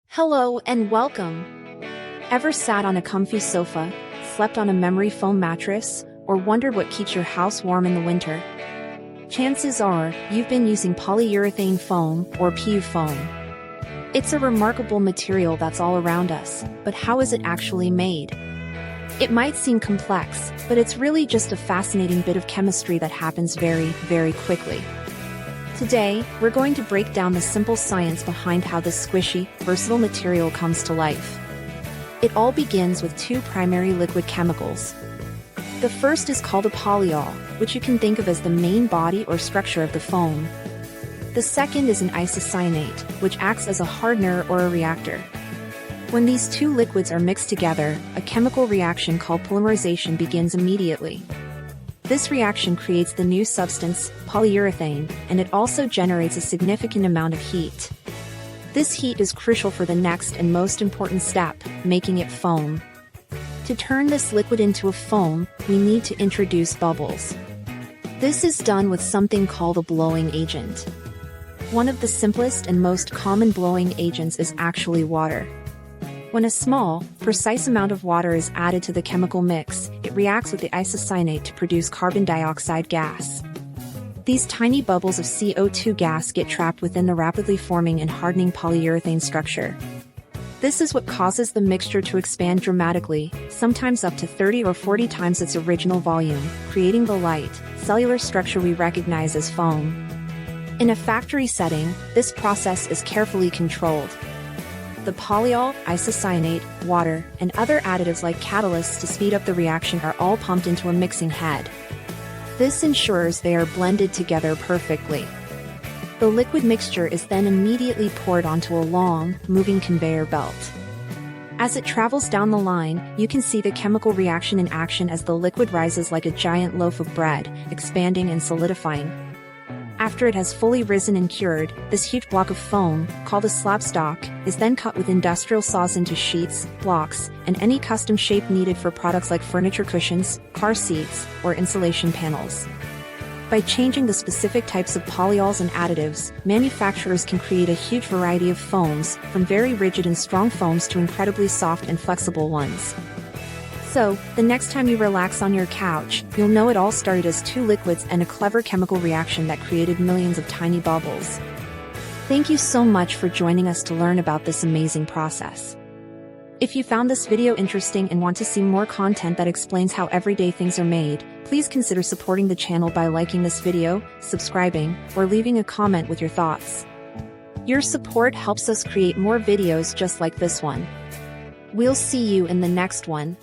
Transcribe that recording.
Hello and welcome! Ever sat on a comfy sofa, slept on a memory foam mattress, or wondered what keeps your house warm in the winter? Chances are, you've been using polyurethane foam, or PU foam. It's a remarkable material that's all around us, but how is it actually made? It might seem complex, but it's really just a fascinating bit of chemistry that happens very, very quickly. Today, we're going to break down the simple science behind how this squishy, versatile material comes to life. It all begins with two primary liquid chemicals. The first is called a polyol, which you can think of as the main body or structure of the foam. The second is an isocyanate, which acts as a hardener or a reactor. When these two liquids are mixed together, a chemical reaction called polymerization begins immediately. This reaction creates the new substance, polyurethane, and it also generates a significant amount of heat. This heat is crucial for the next and most important step, making it foam. To turn this liquid into a foam, we need to introduce bubbles. This is done with something called a blowing agent. One of the simplest and most common blowing agents is actually water. When a small, precise amount of water is added to the chemical mix, it reacts with the isocyanate to produce carbon dioxide gas. These tiny bubbles of CO2 gas get trapped within the rapidly forming and hardening polyurethane structure. This is what causes the mixture to expand dramatically, sometimes up to 30 or 40 times its original volume, creating the light, cellular structure we recognize as foam. In a factory setting, this process is carefully controlled. The polyol, isocyanate, water, and other additives like catalysts to speed up the reaction are all pumped into a mixing head. This ensures they are blended together perfectly. The liquid mixture is then immediately poured onto a long, moving conveyor belt. As it travels down the line, you can see the chemical reaction in action as the liquid rises like a giant loaf of bread, expanding and solidifying. After it has fully risen and cured, this huge block of foam, called a slab stock, is then cut with industrial saws into sheets, blocks, and any custom shape needed for products like furniture cushions, car seats, or insulation panels. By changing the specific types of polyols and additives, manufacturers can create a huge variety of foams, from very rigid and strong foams to incredibly soft and flexible ones. So, the next time you relax on your couch, you'll know it all started as two liquids and a clever chemical reaction that created millions of tiny bubbles. Thank you so much for joining us to learn about this amazing process. If you found this video interesting and want to see more content that explains how everyday things are made, please consider supporting the channel by liking this video, subscribing, or leaving a comment with your thoughts. Your support helps us create more videos just like this one. We'll see you in the next one.